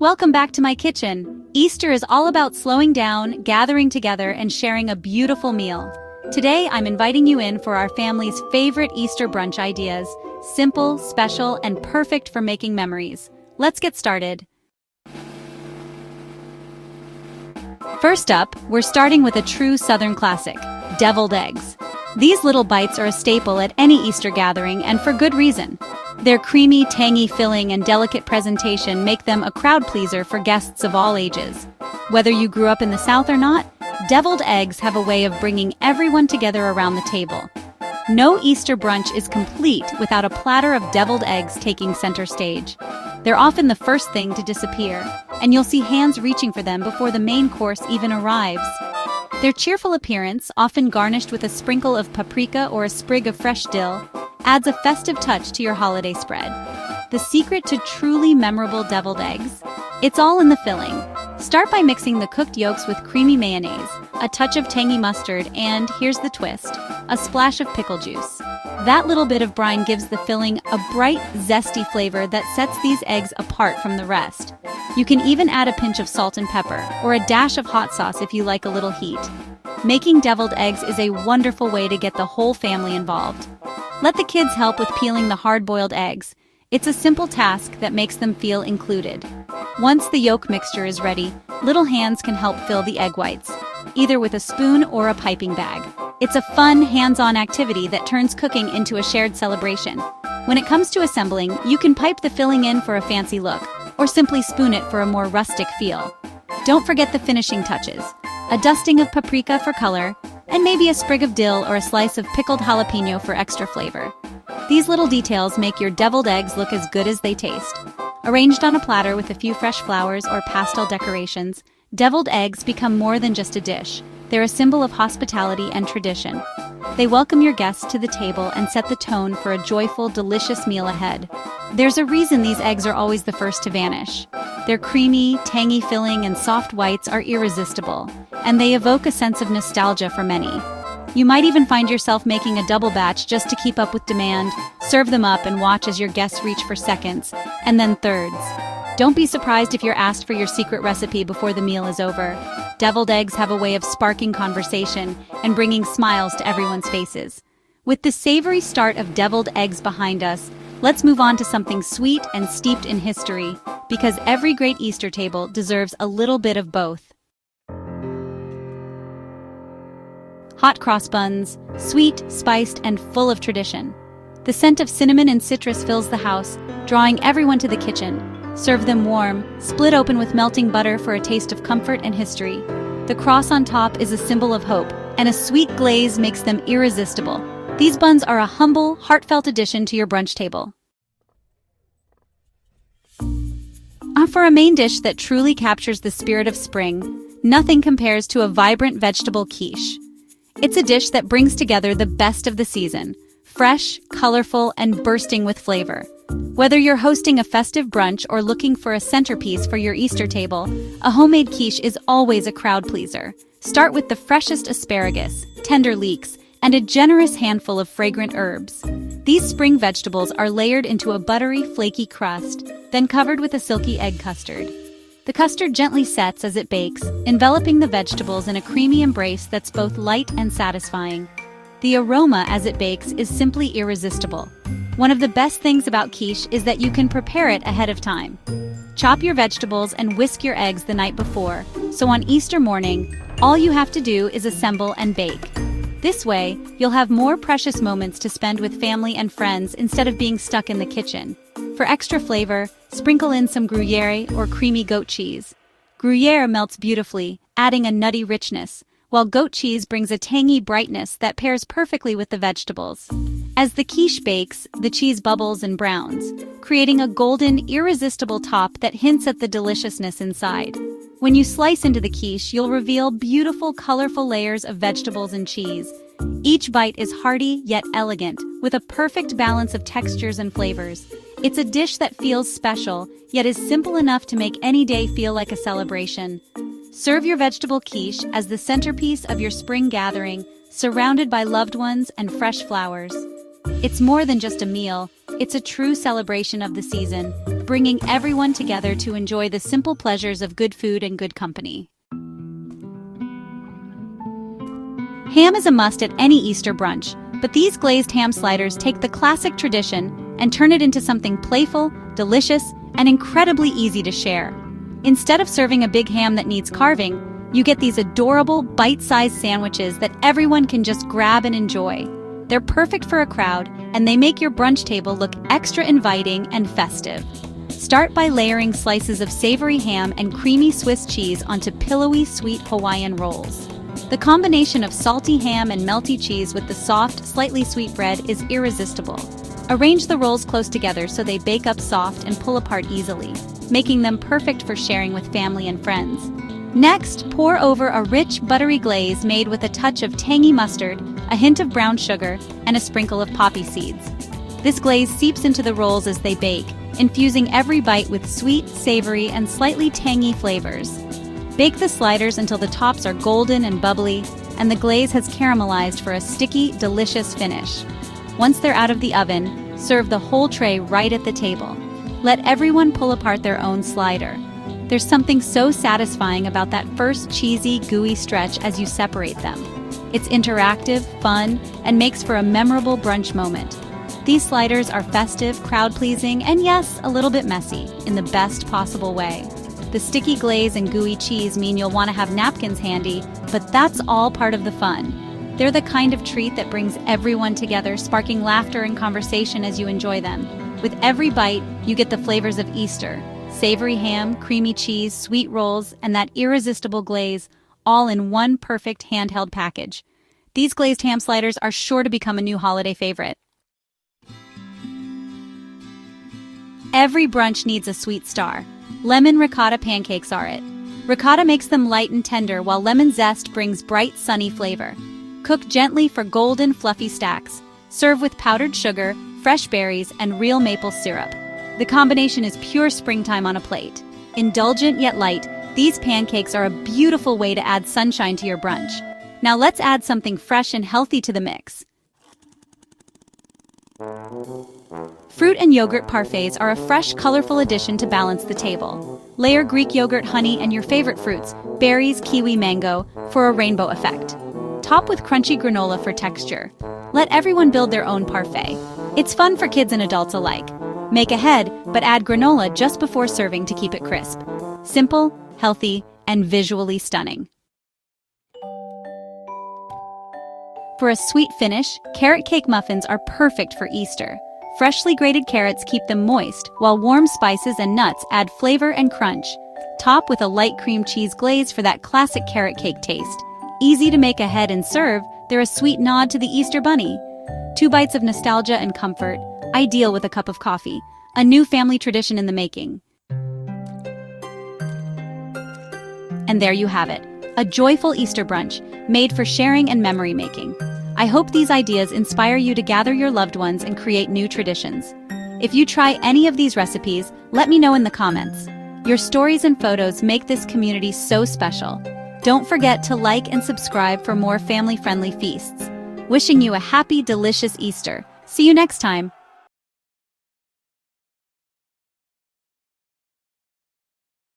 Welcome back to my kitchen. Easter is all about slowing down, gathering together, and sharing a beautiful meal. Today, I'm inviting you in for our family's favorite Easter brunch ideas. Simple, special, and perfect for making memories. Let's get started. First up, we're starting with a true Southern classic, deviled eggs. These little bites are a staple at any Easter gathering, and for good reason. Their creamy, tangy filling and delicate presentation make them a crowd pleaser for guests of all ages. Whether you grew up in the South or not, deviled eggs have a way of bringing everyone together around the table. No Easter brunch is complete without a platter of deviled eggs taking center stage. They're often the first thing to disappear, and you'll see hands reaching for them before the main course even arrives. Their cheerful appearance, often garnished with a sprinkle of paprika or a sprig of fresh dill, adds a festive touch to your holiday spread. The secret to truly memorable deviled eggs? It's all in the filling. Start by mixing the cooked yolks with creamy mayonnaise, a touch of tangy mustard, and, here's the twist, a splash of pickle juice. That little bit of brine gives the filling a bright, zesty flavor that sets these eggs apart from the rest. You can even add a pinch of salt and pepper, or a dash of hot sauce if you like a little heat. Making deviled eggs is a wonderful way to get the whole family involved. Let the kids help with peeling the hard-boiled eggs. It's a simple task that makes them feel included. Once the yolk mixture is ready, little hands can help fill the egg whites, either with a spoon or a piping bag. It's a fun, hands-on activity that turns cooking into a shared celebration. When it comes to assembling, you can pipe the filling in for a fancy look, or simply spoon it for a more rustic feel. Don't forget the finishing touches: a dusting of paprika for color, and maybe a sprig of dill or a slice of pickled jalapeno for extra flavor. These little details make your deviled eggs look as good as they taste. Arranged on a platter with a few fresh flowers or pastel decorations, deviled eggs become more than just a dish. They're a symbol of hospitality and tradition. They welcome your guests to the table and set the tone for a joyful, delicious meal ahead. There's a reason these eggs are always the first to vanish. Their creamy, tangy filling and soft whites are irresistible, and they evoke a sense of nostalgia for many. You might even find yourself making a double batch just to keep up with demand. Serve them up and watch as your guests reach for seconds, and then thirds. Don't be surprised if you're asked for your secret recipe before the meal is over. Deviled eggs have a way of sparking conversation and bringing smiles to everyone's faces. With the savory start of deviled eggs behind us, let's move on to something sweet and steeped in history, because every great Easter table deserves a little bit of both. Hot cross buns, sweet, spiced, and full of tradition. The scent of cinnamon and citrus fills the house, drawing everyone to the kitchen. Serve them warm, split open with melting butter for a taste of comfort and history. The cross on top is a symbol of hope, and a sweet glaze makes them irresistible. These buns are a humble, heartfelt addition to your brunch table. For a main dish that truly captures the spirit of spring, nothing compares to a vibrant vegetable quiche. It's a dish that brings together the best of the season, fresh, colorful, and bursting with flavor. Whether you're hosting a festive brunch or looking for a centerpiece for your Easter table, a homemade quiche is always a crowd pleaser. Start with the freshest asparagus, tender leeks, and a generous handful of fragrant herbs. These spring vegetables are layered into a buttery, flaky crust, then covered with a silky egg custard. The custard gently sets as it bakes, enveloping the vegetables in a creamy embrace that's both light and satisfying. The aroma as it bakes is simply irresistible. One of the best things about quiche is that you can prepare it ahead of time. Chop your vegetables and whisk your eggs the night before, so on Easter morning, all you have to do is assemble and bake. This way, you'll have more precious moments to spend with family and friends instead of being stuck in the kitchen. For extra flavor, sprinkle in some Gruyere or creamy goat cheese. Gruyere melts beautifully, adding a nutty richness, while goat cheese brings a tangy brightness that pairs perfectly with the vegetables. As the quiche bakes, the cheese bubbles and browns, creating a golden, irresistible top that hints at the deliciousness inside. When you slice into the quiche, you'll reveal beautiful, colorful layers of vegetables and cheese. Each bite is hearty yet elegant, with a perfect balance of textures and flavors. It's a dish that feels special, yet is simple enough to make any day feel like a celebration. Serve your vegetable quiche as the centerpiece of your spring gathering, surrounded by loved ones and fresh flowers. It's more than just a meal, it's a true celebration of the season, bringing everyone together to enjoy the simple pleasures of good food and good company. Ham is a must at any Easter brunch, but these glazed ham sliders take the classic tradition and turn it into something playful, delicious, and incredibly easy to share. Instead of serving a big ham that needs carving, you get these adorable, bite-sized sandwiches that everyone can just grab and enjoy. They're perfect for a crowd, and they make your brunch table look extra inviting and festive. Start by layering slices of savory ham and creamy Swiss cheese onto pillowy, sweet Hawaiian rolls. The combination of salty ham and melty cheese with the soft, slightly sweet bread is irresistible. Arrange the rolls close together so they bake up soft and pull apart easily, making them perfect for sharing with family and friends. Next, pour over a rich, buttery glaze made with a touch of tangy mustard, a hint of brown sugar, and a sprinkle of poppy seeds. This glaze seeps into the rolls as they bake, infusing every bite with sweet, savory, and slightly tangy flavors. Bake the sliders until the tops are golden and bubbly, and the glaze has caramelized for a sticky, delicious finish. Once they're out of the oven, serve the whole tray right at the table. Let everyone pull apart their own slider. There's something so satisfying about that first cheesy, gooey stretch as you separate them. It's interactive, fun, and makes for a memorable brunch moment. These sliders are festive, crowd-pleasing, and yes, a little bit messy, in the best possible way. The sticky glaze and gooey cheese mean you'll want to have napkins handy, but that's all part of the fun. They're the kind of treat that brings everyone together, sparking laughter and conversation as you enjoy them. With every bite, you get the flavors of Easter. Savory ham, creamy cheese, sweet rolls, and that irresistible glaze, all in one perfect handheld package. These glazed ham sliders are sure to become a new holiday favorite. Every brunch needs a sweet star. Lemon ricotta pancakes are it. Ricotta makes them light and tender, while lemon zest brings bright, sunny flavor. Cook gently for golden, fluffy stacks. Serve with powdered sugar, fresh berries, and real maple syrup. The combination is pure springtime on a plate. Indulgent yet light, these pancakes are a beautiful way to add sunshine to your brunch. Now let's add something fresh and healthy to the mix. Fruit and yogurt parfaits are a fresh, colorful addition to balance the table. Layer Greek yogurt, honey, and your favorite fruits, berries, kiwi, mango, for a rainbow effect. Top with crunchy granola for texture. Let everyone build their own parfait. It's fun for kids and adults alike. Make ahead, but add granola just before serving to keep it crisp. Simple, healthy, and visually stunning. For a sweet finish, carrot cake muffins are perfect for Easter. Freshly grated carrots keep them moist, while warm spices and nuts add flavor and crunch. Top with a light cream cheese glaze for that classic carrot cake taste. Easy to make ahead and serve, they're a sweet nod to the Easter bunny. 2 bites of nostalgia and comfort, ideal with a cup of coffee. A new family tradition in the making. And there you have it, a joyful Easter brunch, made for sharing and memory making. I hope these ideas inspire you to gather your loved ones and create new traditions. If you try any of these recipes, let me know in the comments. Your stories and photos make this community so special. Don't forget to like and subscribe for more family-friendly feasts. Wishing you a happy, delicious Easter. See you next time.